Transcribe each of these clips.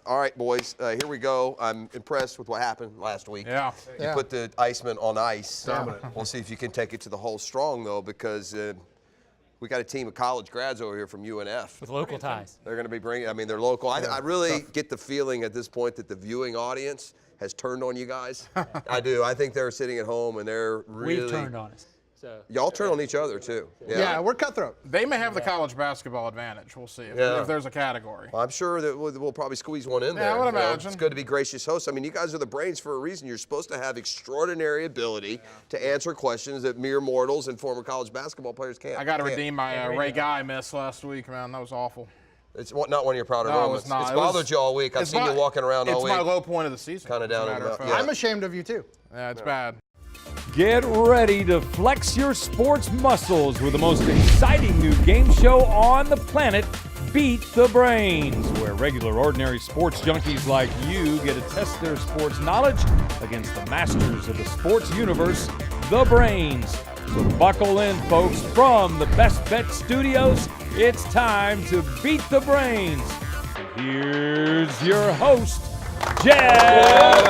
All right, boys, here we go. I'm impressed with what happened last week. Yeah. You put the Iceman on ice. Dominant. We'll see if you can take it to the whole strong, though, because we got a team of college grads over here from UNF. With local ties. They're going to be bringing, I mean, they're local. I really get the feeling at this point that the viewing audience has turned on you guys. I do. I think they're sitting at home and they're really. We've turned on us. So. Y'all turn on each other, too. Yeah, we're cutthroat. They may have the college basketball advantage. We'll see if there's a category. Well, I'm sure that we'll probably squeeze one in there. Yeah, I would You know, imagine. It's good to be gracious hosts. I mean, you guys are the brains for a reason. You're supposed to have extraordinary ability to answer questions that mere mortals and former college basketball players can't. I got to redeem my Ray Guy miss last week, man. That was awful. It's not one of your prouder No, moments. it's not. It's bothered you all week. I've seen you walking around all week. It's my low point of the season. Kind of down as a and matter out. of Yeah. fact. I'm ashamed of you, too. Yeah, it's bad. Get ready to flex your sports muscles with the most exciting new game show on the planet, Beat the Brains, where regular, ordinary sports junkies like you get to test their sports knowledge against the masters of the sports universe, the Brains. So buckle in, folks. From the Best Bet Studios, it's time to Beat the Brains. Here's your host, Jeff.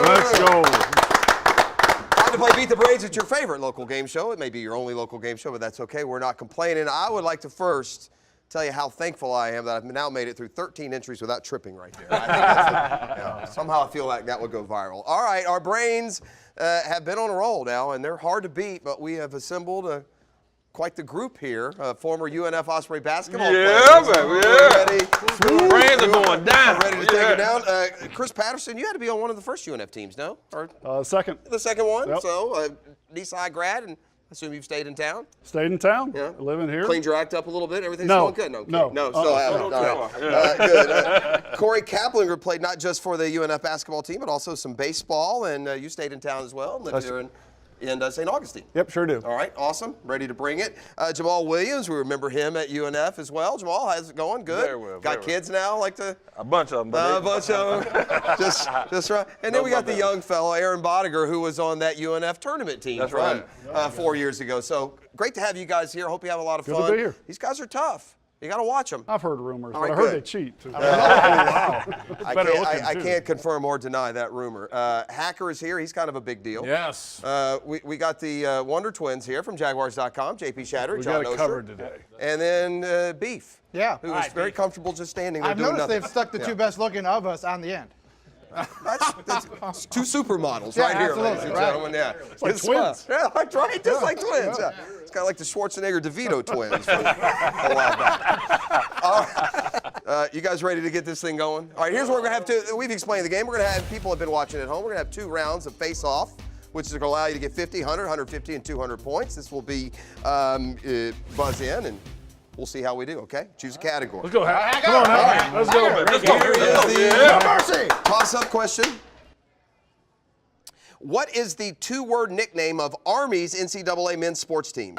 Let's go. Time to play Beat the Brains. It's your favorite local game show. It may be your only local game show, but that's okay. We're not complaining. I would like to first tell you how thankful I am that I've now made it through 13 entries without tripping right there. Somehow I feel like that would go viral. All right, our Brains have been on a roll now, and they're hard to beat, but we have assembled quite the group here. Former UNF Osprey basketball players. Baby, yeah. Ready? Brains are going down. Ready to take it down. Chris Patterson, you had to be on one of the first UNF teams, no? Or Second. the second one. Yep. So, East Side grad, and I assume you've stayed in town. Stayed in town. Yeah. Living here. Cleaned your act up a little bit. Everything's No. going good. No. Still haven't. All right. Good. Corey Kaplinger played not just for the UNF basketball team, but also some baseball, and you stayed in town as well. Lived here in St. Augustine. Yep, sure do. All right, awesome. Ready to bring it. Jamal Williams, we remember him at UNF as well. Jamal, how's it going? Good. Very well. Got kids now, like to. A bunch of them. A bunch of them. just right. And then we got the young fellow, Aaron Bodiger, who was on that UNF tournament team That's from right. 4 years ago. So great to have you guys here. Hope you have a lot of Good fun. to be here. These guys are tough. You got to watch them. I've heard rumors, All but right, I heard good. they cheat. Too. I can't confirm or deny that rumor. Hacker is here. He's kind of a big deal. Yes. We got the Wonder Twins here from Jaguars.com, JP Shatter, We John got it Oster. covered today. And then Beef. Yeah. Who is very comfortable just standing there I've doing noticed nothing. they've stuck the two best looking of us on the end. That's two supermodels Yeah, right here, absolutely, ladies and right. gentlemen. Yeah. It's like twins. Yeah, that's right. Just like twins. Yeah. It's kind of like the Schwarzenegger DeVito twins from a while back. All right. You guys ready to get this thing going? All right, here's what we're going to have to. We've explained the game. We're going to have people have been watching at home. We're going to have 2 rounds of face-off, which is going to allow you to get 50, 100, 150, and 200 points. This will be buzz in, and we'll see how we do, okay? Choose a category. Let's go, Hack. Come on, Hack. Let's go. Here is the toss-up question. What is the 2-word nickname of Army's NCAA men's sports teams?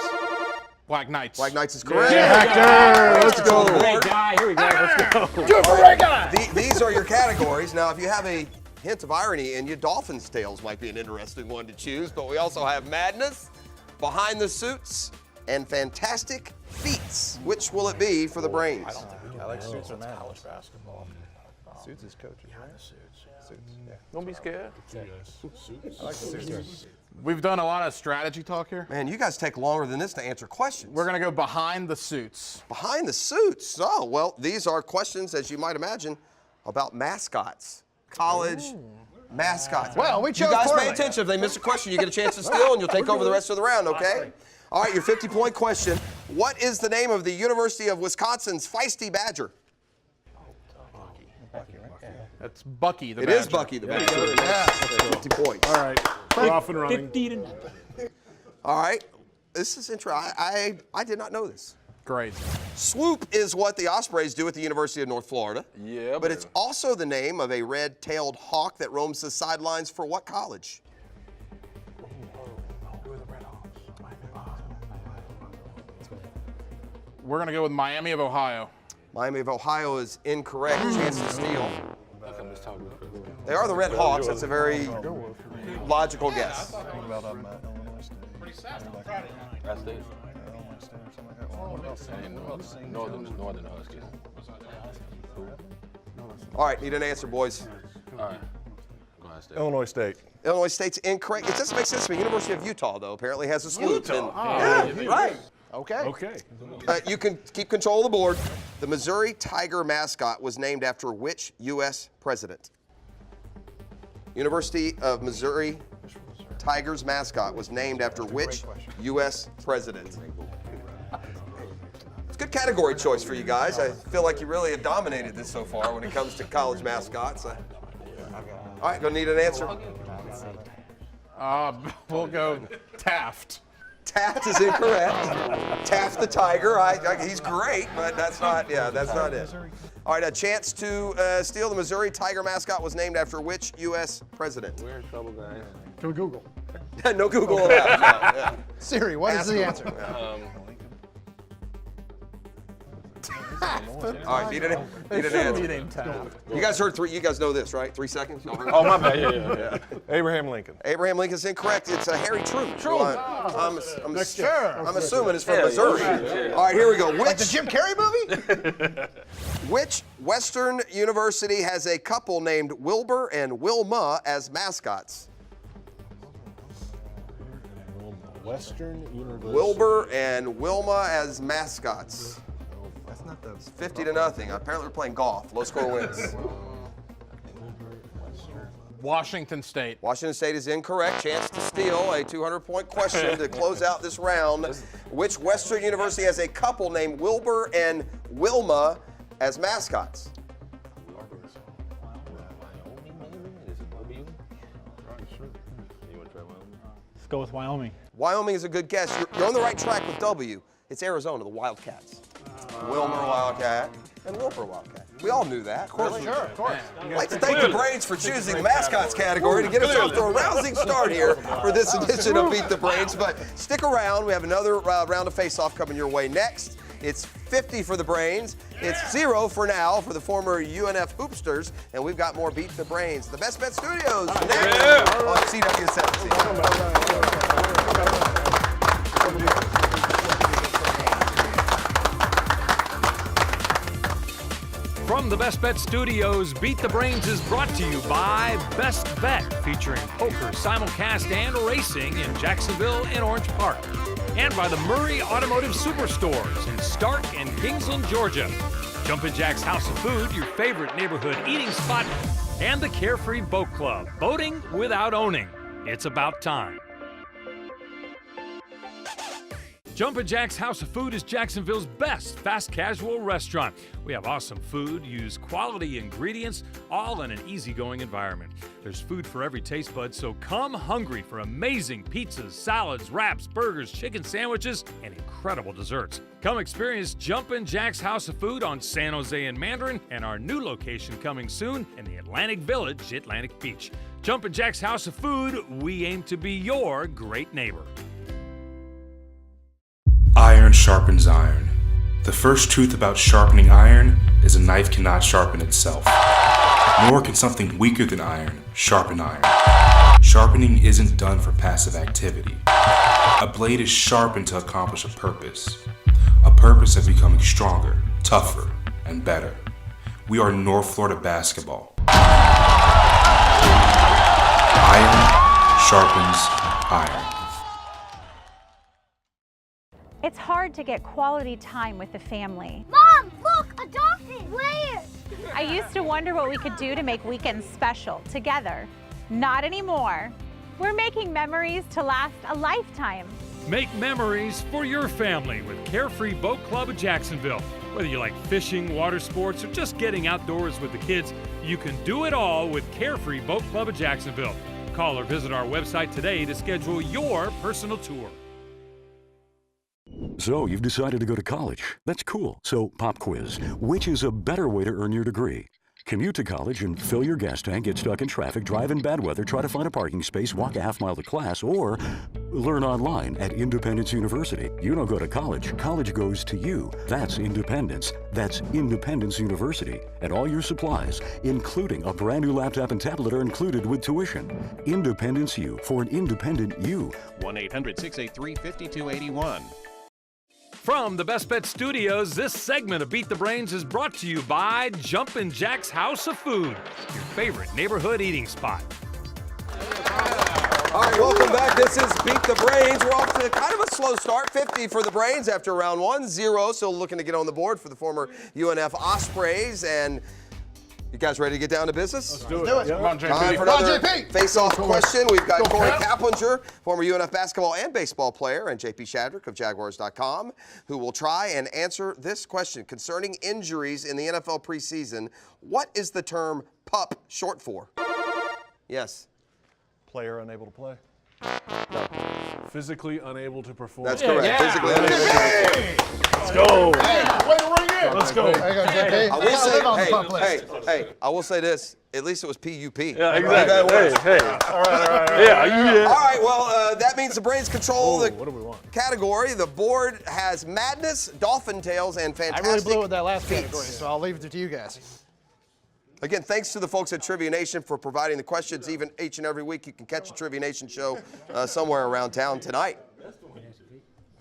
Black Knights. Black Knights is correct. Let's go. Great guy. Here we go. Let's go. Do it for Ray Guy! These are your categories. Now, if you have a hint of irony in you, Dolphins' Tales might be an interesting one to choose, but we also have Madness, Behind the Suits, and Fantastic Feats. Which will it be for the Brains? I like suits or college basketball. Suits is coaches, right? Suits. Yeah. Don't be scared. I like the suits. We've done a lot of strategy talk here. Man, you guys take longer than this to answer questions. We're going to go behind the suits. Behind the Suits. Oh, well, these are questions, as you might imagine, about mascots. College mascots. Well, we chose You guys pay poorly. attention. If they miss a question, you get a chance to steal, and you'll take over the rest of the round, okay? All right, your 50-point question. What is the name of the University of Wisconsin's Feisty Badger? That's Bucky the It Badger. is Bucky the Badger. Yeah. 50 points. All right. We're off and running. 50 to 9. All right. This is interesting. I did not know this. Great. Swoop is what the Ospreys do at the University of North Florida. Yeah, But it's also the name of a red-tailed hawk that roams the sidelines for what college? We're going to go with Miami of Ohio. Miami of Ohio is incorrect. Chance to steal. They are the Red Hawks. That's a very logical guess. Northern Huskies. All right, need an answer, boys. All right. Go ahead, Steve. Illinois State. Illinois State's incorrect. It doesn't make sense to me. University of Utah, though, apparently has a sloop. Right. Okay. Okay. You can keep control of the board. The Missouri Tiger mascot was named after which U.S. president? University of Missouri Tigers mascot was named after which U.S. president? It's a good category choice for you guys. I feel like you really have dominated this so far when it comes to college mascots. All right, gonna need an answer. We'll go Taft. Taft is incorrect. Taft the Tiger. He's great, but that's not. Yeah, that's not it. All right, a chance to steal. The Missouri Tiger mascot was named after which U.S. president? We're in trouble, guys. Can we Google? No Google allowed. No, yeah. Siri, what is the answer? All right, need an answer. You guys heard three. You guys know this, right? 3 seconds. Oh, my bad. Yeah. Abraham Lincoln. Abraham Lincoln's incorrect. It's Harry Truman. I'm Sure. assuming it's from Missouri. All right, here we go. Like the Jim Carrey movie? Which Western university has a couple named Wilbur and Wilma as mascots? Western University. Wilbur and Wilma as mascots. That's not the. 50-0. Apparently we're playing golf. Low score wins. Washington State. Washington State is incorrect. Chance to steal a 200-point question to close out this round. Which Western university has a couple named Wilbur and Wilma as mascots? Let's go with Wyoming. Wyoming is a good guess. You're on the right track with W. It's Arizona, the Wildcats. Wilmer Wildcat and Wilbur Wildcat. We all knew that. Of course. Sure, of course. I'd like to thank the Brains for choosing the mascots category to get us off to a rousing start here for this edition of Beat the Brains. But stick around. We have another round of face-off coming your way next. It's 50 for the Brains. It's 0 for now for the former UNF Hoopsters. And we've got more Beat the Brains. The Best Bet Studios next on CW17. From the Best Bet Studios, Beat the Brains is brought to you by Best Bet, featuring poker, simulcast, and racing in Jacksonville and Orange Park. And by the Murray Automotive Superstores in Stark and Kingsland, Georgia. Jumpin' Jack's House of Food, your favorite neighborhood eating spot, and the Carefree Boat Club, boating without owning. It's about time. Jumpin' Jack's House of Food is Jacksonville's best fast casual restaurant. We have awesome food, use quality ingredients, all in an easygoing environment. There's food for every taste bud, so come hungry for amazing pizzas, salads, wraps, burgers, chicken sandwiches, and incredible desserts. Come experience Jumpin' Jack's House of Food on San Jose and Mandarin, and our new location coming soon in the Atlantic Village, Atlantic Beach. Jumpin' Jack's House of Food, we aim to be your great neighbor. Iron sharpens iron. The first truth about sharpening iron is a knife cannot sharpen itself. Nor can something weaker than iron sharpen iron. Sharpening isn't done for passive activity. A blade is sharpened to accomplish a purpose. A purpose of becoming stronger, tougher, and better. We are North Florida basketball. Iron sharpens iron. It's hard to get quality time with the family. Mom, look, a dolphin! Where? I used to wonder what we could do to make weekends special together. Not anymore. We're making memories to last a lifetime. Make memories for your family with Carefree Boat Club of Jacksonville. Whether you like fishing, water sports, or just getting outdoors with the kids, you can do it all with Carefree Boat Club of Jacksonville. Call or visit our website today to schedule your personal tour. So, you've decided to go to college. That's cool. So, pop quiz. Which is a better way to earn your degree? Commute to college and fill your gas tank, get stuck in traffic, drive in bad weather, try to find a parking space, walk a half mile to class, or learn online at Independence University. You don't go to college. College goes to you. That's independence. That's Independence University. And all your supplies, including a brand new laptop and tablet, are included with tuition. Independence U for an independent you. 1-800-683-5281. From the Best Bet Studios, this segment of Beat the Brains is brought to you by Jumpin' Jack's House of Food, your favorite neighborhood eating spot. All right, welcome back. This is Beat the Brains. We're off to kind of a slow start. 50 for the Brains after round 1. 0 still looking to get on the board for the former UNF Ospreys. And you guys ready to get down to business? Let's do it. Come on, JP. Time for another face-off question. We've got Corey Kaplinger, former UNF basketball and baseball player, and JP Shadrick of Jaguars.com, who will try and answer this question concerning injuries in the NFL preseason. What is the term PUP short for? Yes. Player unable to play. No. Physically unable to perform. That's correct. Physically unable to perform. Let's go. Way to ring in. Let's go. There you go, JP. I will say, I will say this. At least it was PUP. Yeah, exactly. Hey. All right. Yeah. All right, well, that means the Brains control the What do we want? category. The board has Madness, Dolphin Tales, and I Fantastic really blew it with that last Feats. category, so I'll leave it to you guys. Again, thanks to the folks at Trivia Nation for providing the questions. Even each and every week, you can catch a Trivia Nation show somewhere around town tonight.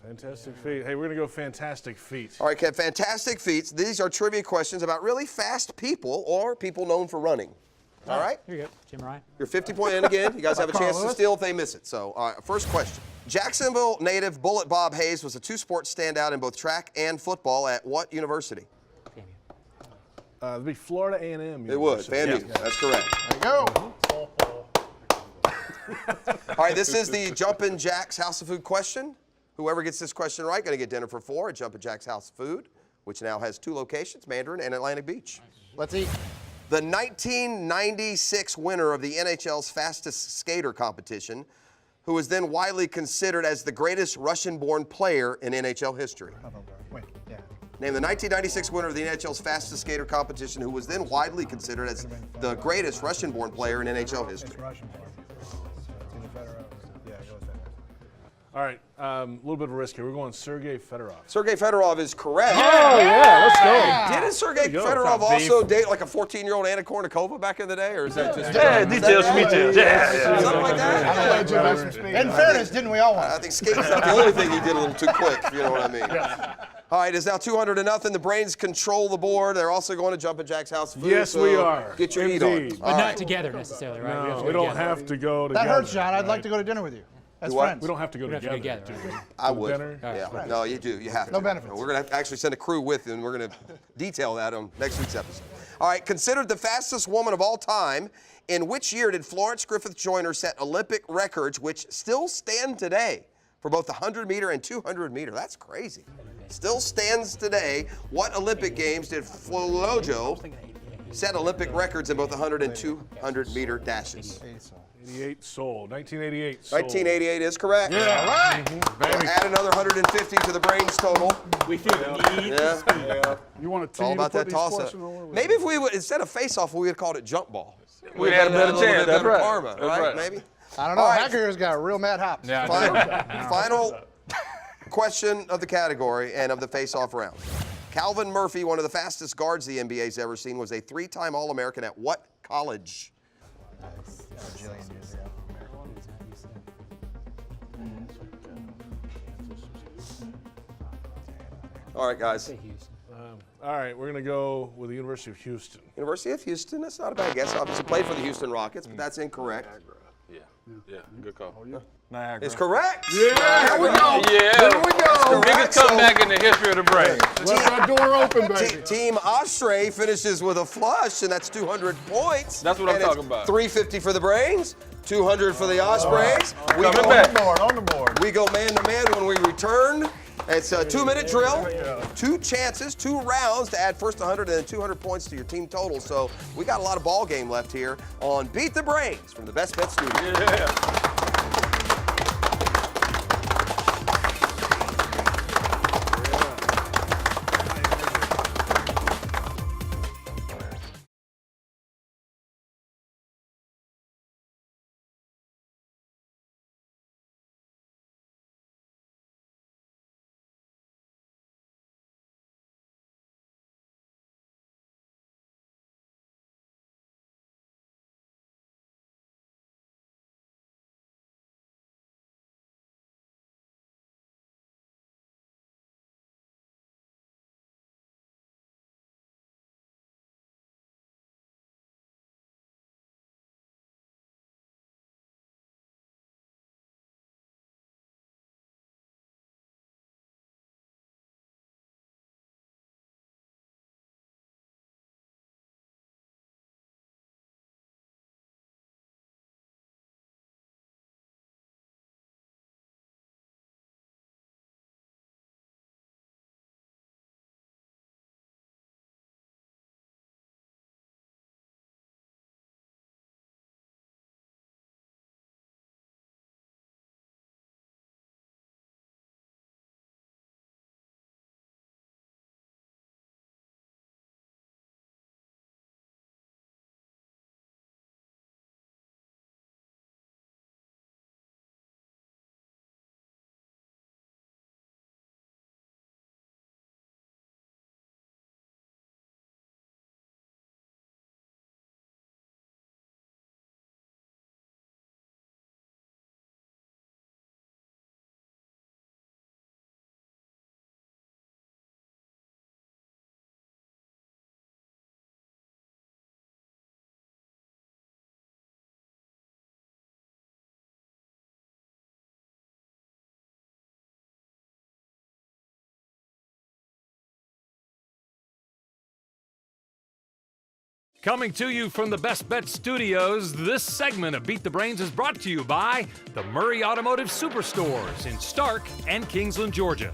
Fantastic feat. Hey, we're going to go fantastic feat. All right, Kev, Fantastic Feats. These are trivia questions about really fast people or people known for running. All right? Here you go, Jim Ryan. You're 50 point in again. You guys have a Carl chance to Lewis? steal if they miss it. So, all right, first question. Jacksonville native Bullet Bob Hayes was a two-sport standout in both track and football at what university? It'd be Florida A&M. It would. FAMU. That's correct. There you go. All right, this is the Jumpin' Jack's House of Food question. Whoever gets this question right, going to get dinner for 4 at Jumpin' Jack's House of Food, which now has 2 locations, Mandarin and Atlantic Beach. Let's eat. The 1996 winner of the NHL's fastest skater competition, who was then widely considered as the greatest Russian-born player in NHL history. Wait, yeah. Name the 1996 winner of the NHL's fastest skater competition, who was then widely considered as the greatest Russian-born player in NHL history. All right, a little bit of a risk here. We're going Sergei Fedorov. Sergei Fedorov is correct. Oh, yeah, let's go. Didn't Sergei go. Fedorov also date like a 14-year-old Anna Kournikova back in the day, or is that just Details, something like that? In fairness, didn't we all I want? think skating's not the only thing he did a little too quick, if you know what I mean. All right, it's now 200-0. The Brains control the board. They're also going to Jumpin' Jack's House of Food. Yes, so we are. Get your heat on. Indeed. But not together necessarily, right? No, we don't have to go together. That hurts, John. I'd like to go to dinner with you. As Do what? friends. We don't have to go We don't have to together. go together, I would. Dinner? Yeah. No, you do. You have to. No benefits. We're going to actually send a crew with you, and we're going to detail that on next week's episode. All right, considered the fastest woman of all time, in which year did Florence Griffith Joyner set Olympic records which still stand today for both the 100-meter and 200-meter? That's crazy. Still stands today. What Olympic Games did Flojo set Olympic records in both the 100 and 200-meter dashes? 1988 Seoul. 1988 is correct. Yeah. All right. Add another 150 to the Brains total. We feel the need. Yeah. You want It's all about that toss-up. Maybe if we would, instead of face-off, we would have called it jump ball. We'd had a better little chance. bit That's better right. karma, That's right? Maybe. I don't know. All right. Hacker's got real mad hops. Yeah. Final question of the category and of the face-off round. Calvin Murphy, one of the fastest guards the NBA's ever seen, was a 3-time All-American at what college? All right, guys. All right, we're going to go with the University of Houston. University of Houston, that's not a bad guess. Obviously played for the Houston Rockets, but that's incorrect. Yeah, good call. Niagara. It's correct. Yeah. There we go. Yeah. There we go. Biggest comeback in the history of the Brains. Left that door open, baby. Team Osprey finishes with a flush, and that's 200 points. That's what I'm And it's talking about. 350 for the Brains, 200 for the Ospreys. We Coming go- back. On the board. We go man-to-man when we return. It's a 2-minute drill, 2 chances, 2 rounds to add first 100 and then 200 points to your team total. So we got a lot of ball game left here on Beat the Brains from the Best Bet Studio. Yeah. Coming to you from the Best Bet Studios, this segment of Beat the Brains is brought to you by the Murray Automotive Superstores in Stark and Kingsland, Georgia.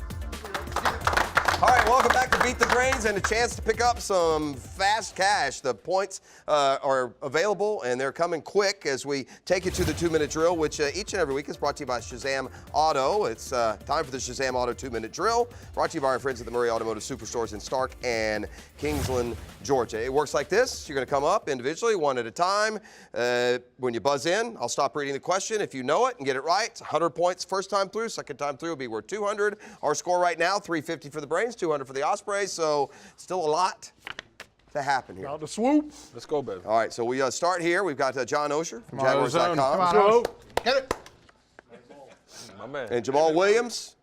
All right, welcome back to Beat the Brains and a chance to pick up some fast cash. The points are available and they're coming quick as we take you to the 2-minute drill, which each and every week is brought to you by Shazam Auto. It's time for the Shazam Auto 2-minute drill, brought to you by our friends at the Murray Automotive Superstores in Stark and Kingsland, Georgia. It works like this. You're going to come up individually, one at a time. When you buzz in, I'll stop reading the question. If you know it and get it right, it's 100 points first time through. Second time through will be worth 200. Our score right now, 350 for the Brains, 200 for the Ospreys, so still a lot to happen here. Out the swoop. Let's go, baby. All right, so we start here. We've got John Osher from Come on, Jaguars.com. Let's go. Get it. My man. And Jamal Williams,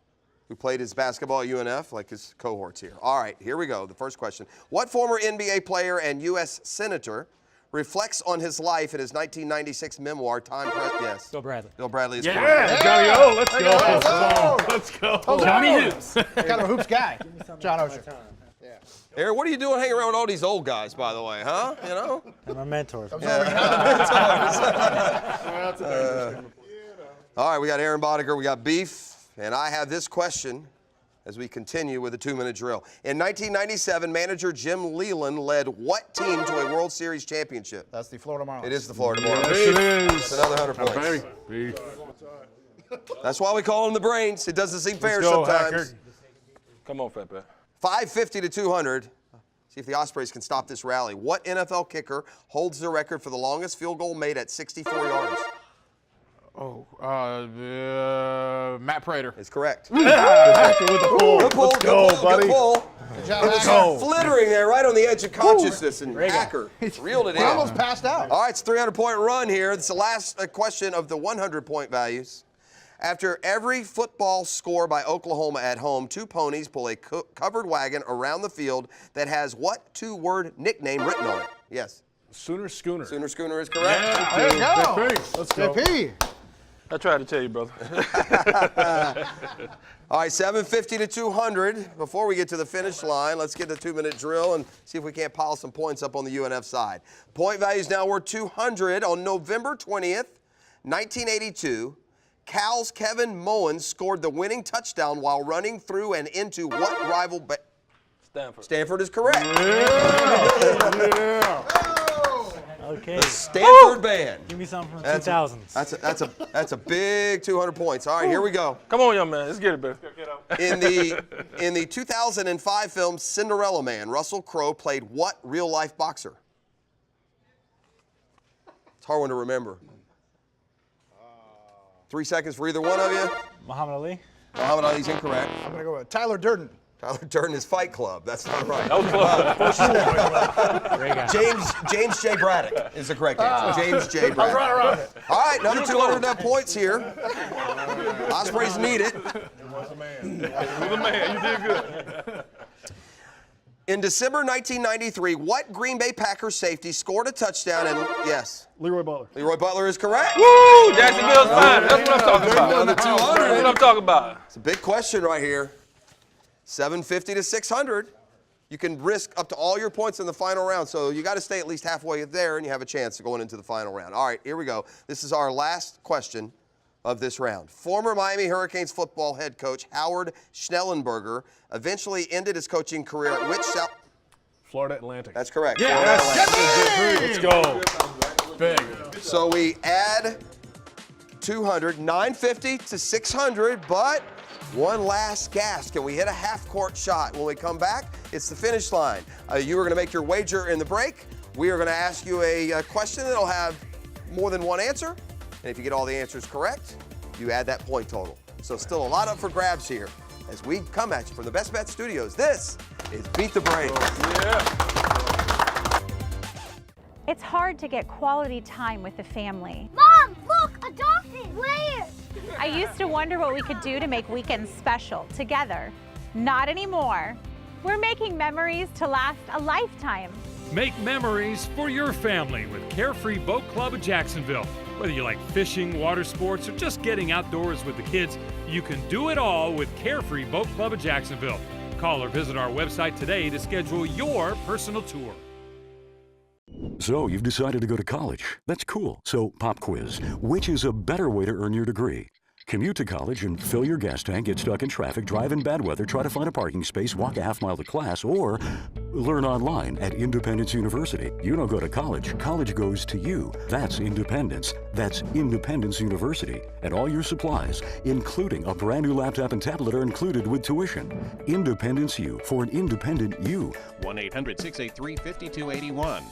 who played his basketball at UNF, like his cohorts here. All right, here we go. The first question. What former NBA player and U.S. Senator reflects on his life in his 1996 memoir, Time Press? Yes. Bill Bradley. Bill Bradley is Yeah, correct. Johnny O. Let's go. Let's go. Johnny Hoops. Kind of a hoops guy. John Osher. Aaron, what are you doing hanging around with all these old guys, by the way, huh? You know? They're my mentors. All right, we got Aaron Boddicker, we got Beef, and I have this question as we continue with the 2-minute drill. In 1997, manager Jim Leland led what team to a World Series championship? That's the Florida Marlins. It is the Florida Marlins. Yes, it is. It's another 100 points. Beef. That's why we call them the Brains. It doesn't seem fair Let's go, sometimes. Hacker. Come on, Fat Pat. 550 to 200. See if the Ospreys can stop this rally. What NFL kicker holds the record for the longest field goal made at 64 yards? Matt Prater. It's correct. Hacker with the pull. Good pull, Let's go, buddy. good pull. Good job, It was Hacker. flittering there, right on the edge of consciousness, and Hacker reeled it in. He almost passed out. All right, it's a 300-point run here. It's the last question of the 100-point values. After every football score by Oklahoma at home, two ponies pull a covered wagon around the field that has what two-word nickname written on it? Yes. Sooner Schooner. Sooner Schooner is correct. There you go. Big P. Let's go. JP. I tried to tell you, brother. All right, 750 to 200. Before we get to the finish line, let's get the 2-minute drill and see if we can't pile some points up on the UNF side. Point value is now worth 200. On November 20th, 1982, Cal's Kevin Moen scored the winning touchdown while running through and into what rival? Stanford. Stanford is correct. Yeah. Okay. Stanford band. Give me something from the 2000s. That's a big 200 points. All right, here we go. Come on, young man. Let's get it, baby. In the 2005 film Cinderella Man, Russell Crowe played what real-life boxer? It's a hard one to remember. 3 seconds for either one of you. Muhammad Ali. Muhammad Ali's incorrect. I'm going to go with Tyler Durden. Tyler Durden is Fight Club. That's not right. That was close. Great guy. James J. Braddock is the correct answer. James J. Braddock. All right, another 200 points here. Ospreys need it. You're the man. You did good. In December 1993, what Green Bay Packers safety scored a touchdown and yes? Leroy Butler. Leroy Butler is correct. Woo! Jacksonville's fine. That's what I'm talking about. Another 200. That's what I'm talking about. It's a big question right here. 750 to 600. You can risk up to all your points in the final round, so you got to stay at least halfway there, and you have a chance of going into the final round. All right, here we go. This is our last question of this round. Former Miami Hurricanes football head coach Howard Schnellenberger eventually ended his coaching career at which South? Florida Atlantic. That's correct. Let's go. Big. So we add 200, 950 to 600, but one last gasp. Can we hit a half-court shot? When we come back, it's the finish line. You are going to make your wager in the break. We are going to ask you a question that will have more than one answer. And if you get all the answers correct, you add that point total. So still a lot up for grabs here as we come at you from the Best Bet Studios. This is Beat the Brains. It's hard to get quality time with the family. Mom, look, a dolphin. Where? I used to wonder what we could do to make weekends special together. Not anymore. We're making memories to last a lifetime. Make memories for your family with Carefree Boat Club of Jacksonville. Whether you like fishing, water sports, or just getting outdoors with the kids, you can do it all with Carefree Boat Club of Jacksonville. Call or visit our website today to schedule your personal tour. So you've decided to go to college. That's cool. So pop quiz. Which is a better way to earn your degree? Commute to college and fill your gas tank, get stuck in traffic, drive in bad weather, try to find a parking space, walk a half mile to class, or learn online at Independence University. You don't go to college. College goes to you. That's independence. That's Independence University. And all your supplies, including a brand new laptop and tablet, are included with tuition. Independence U for an independent you. 1-800-683-5281.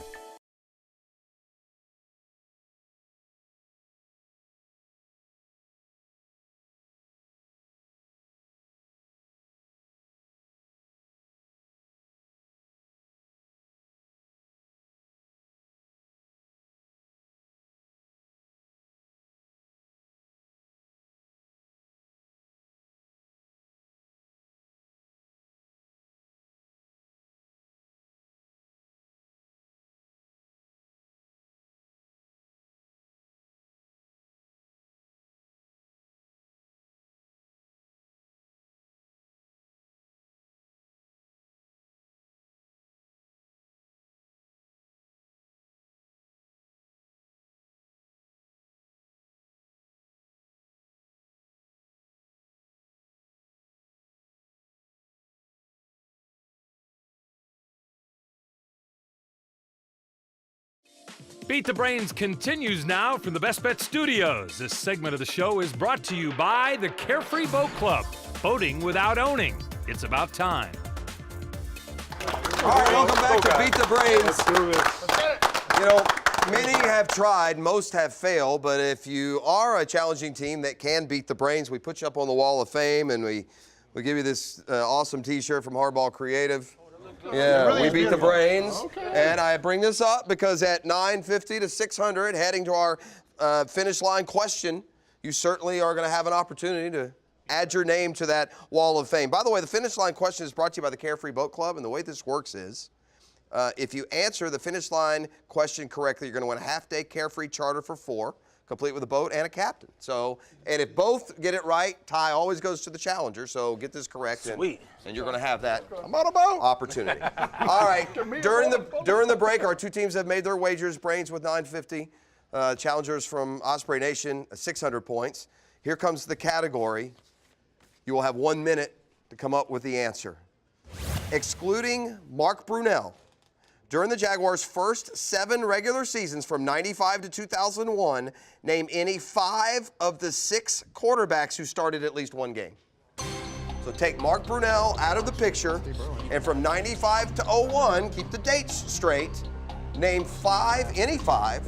Beat the Brains continues now from the Best Bet Studios. This segment of the show is brought to you by the Carefree Boat Club. Boating without owning. It's about time. All right, welcome back to Beat the Brains. You know, many have tried, most have failed, but if you are a challenging team that can beat the Brains, we put you up on the Wall of Fame, and we give you this awesome T-shirt from Hardball Creative. Yeah, really we beat the beautiful. Brains. Okay. And I bring this up because at 950 to 600, heading to our finish line question, you certainly are going to have an opportunity to add your name to that Wall of Fame. By the way, the finish line question is brought to you by the Carefree Boat Club, and the way this works is if you answer the finish line question correctly, you're going to win a half-day Carefree charter for 4, complete with a boat and a captain. So, and if both get it right, tie always goes to the challenger. So get this correct, and you're going to have that opportunity. All right. During the break, our two teams have made their wagers. Brains with 950, challengers from Osprey Nation 600 points. Here comes the category. You will have 1 minute to come up with the answer. Excluding Mark Brunell, during the Jaguars' first 7 regular seasons from 95 to 2001, name any 5 of the 6 quarterbacks who started at least 1 game. So take Mark Brunell out of the picture, and from 95 to 01, keep the dates straight, name any 5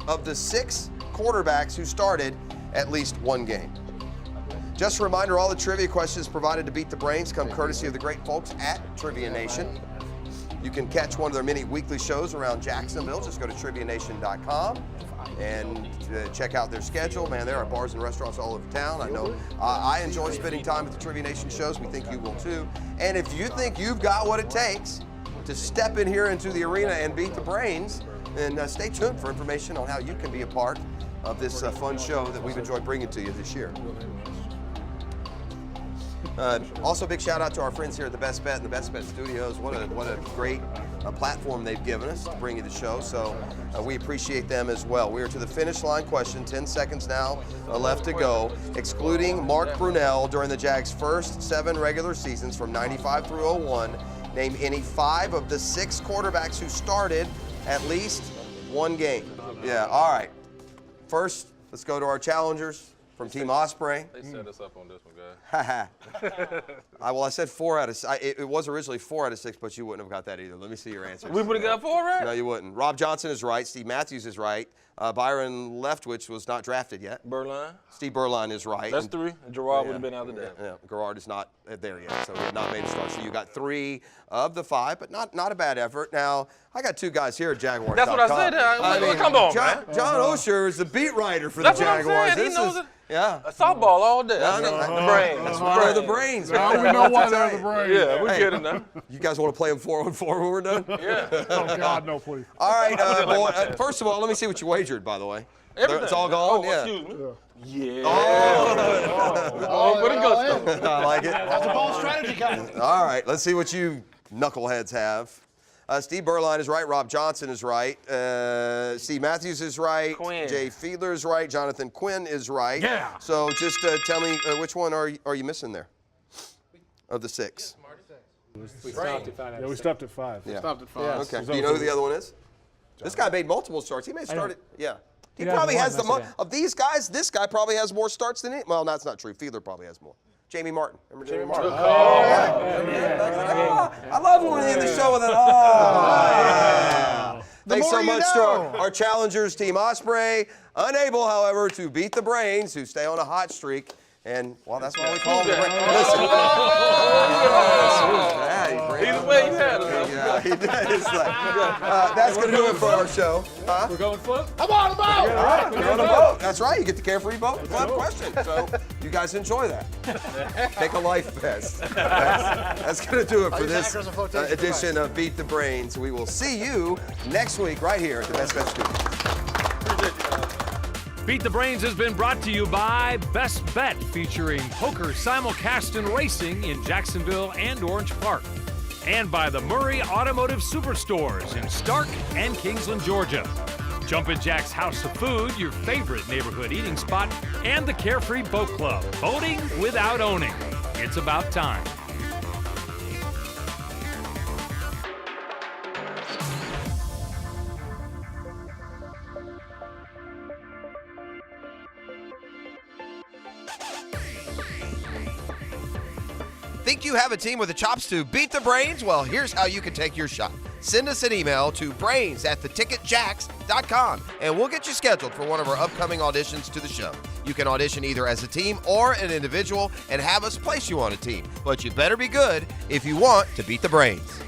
of the 6 quarterbacks who started at least 1 game. Just a reminder, all the trivia questions provided to Beat the Brains come courtesy of the great folks at Trivia Nation. You can catch one of their many weekly shows around Jacksonville. Just go to TriviaNation.com and check out their schedule. Man, there are bars and restaurants all over town. I know I enjoy spending time at the Trivia Nation shows. We think you will too. And if you think you've got what it takes to step in here into the arena and beat the Brains, then stay tuned for information on how you can be a part of this fun show that we've enjoyed bringing to you this year. Also, big shout out to our friends here at the Best Bet and the Best Bet Studios. What a great platform they've given us to bring you the show. So we appreciate them as well. We are to the finish line question. 10 seconds now left to go. Excluding Mark Brunell during the Jags' first 7 regular seasons from 95 through 01, name any 5 of the 6 quarterbacks who started at least 1 game. Yeah. All right. First, let's go to our challengers from Team Osprey. They set us up on this one, guys. Well, I said 4 out of 6. It was originally 4 out of 6, but you wouldn't have got that either. Let me see your answers. We would have got 4 right? No, you wouldn't. Rob Johnson is right. Steve Matthews is right. Byron Leftwich was not drafted yet. Berline? Steve Berline is right. That's 3. Gerard would have been out of that. Yeah, Gerard is not there yet, so he had not made a start. So you got 3 of the 5, but not a bad effort. Now, I got 2 guys here at Jaguars. That's what I said. Come on, man. John Osher is the beat writer for the Jaguars. What I'm saying. He knows it. Yeah. A softball all day. The Brains. That's why they're the Brains. Now we know why they're the Brains. Yeah, we get it now. You guys want to play them 4-on-4 when we're done? Yeah. Oh, God, no, please. All right, first of all, let me see what you wagered, by the way. Everything. It's all gone? Oh, yeah. excuse me. Yeah. Oh, Put it I like it. That's a bold strategy, guys. All right, let's see what you knuckleheads have. Steve Berline is right. Rob Johnson is right. Steve Matthews is right. Quinn. Jay Fiedler is right. Jonathan Quinn is right. Yeah. So just tell me which one are you missing there of the 6? We stopped at 5. Yeah. Stopped at 5. Okay. Do you know who the other one is? This guy made multiple starts. He may have started. Yeah. He probably has the most of these guys. This guy probably has more starts than well, that's not true. Fiedler probably has more. Jamie Martin. Remember Jamie Martin? I love when we end the show with an Thanks so much to our challengers, Team Osprey. Unable, however, to beat the Brains, who stay on a hot streak. And, well, that's why we call them the Brains. Listen. Either way, you had it. Yeah, he did. That's going to do it for our show. Huh? We're going float? I'm on a boat. You're on a boat. That's right. You get the Carefree Boat Club question. So you guys enjoy that. Take a life vest. That's going to do it for this edition of Beat the Brains. We will see you next week right here at the Best Bet Studios. Beat the Brains has been brought to you by Best Bet, featuring poker simulcast and racing in Jacksonville and Orange Park. And by the Murray Automotive Superstores in Stark and Kingsland, Georgia. Jumpin' Jack's House of Food, your favorite neighborhood eating spot, and the Carefree Boat Club, boating without owning. It's about time. Think you have a team with the chops to beat the Brains? Well, here's how you can take your shot. Send us an email to brains@theticketjacks.com, and we'll get you scheduled for one of our upcoming auditions to the show. You can audition either as a team or an individual and have us place you on a team. But you better be good if you want to beat the Brains.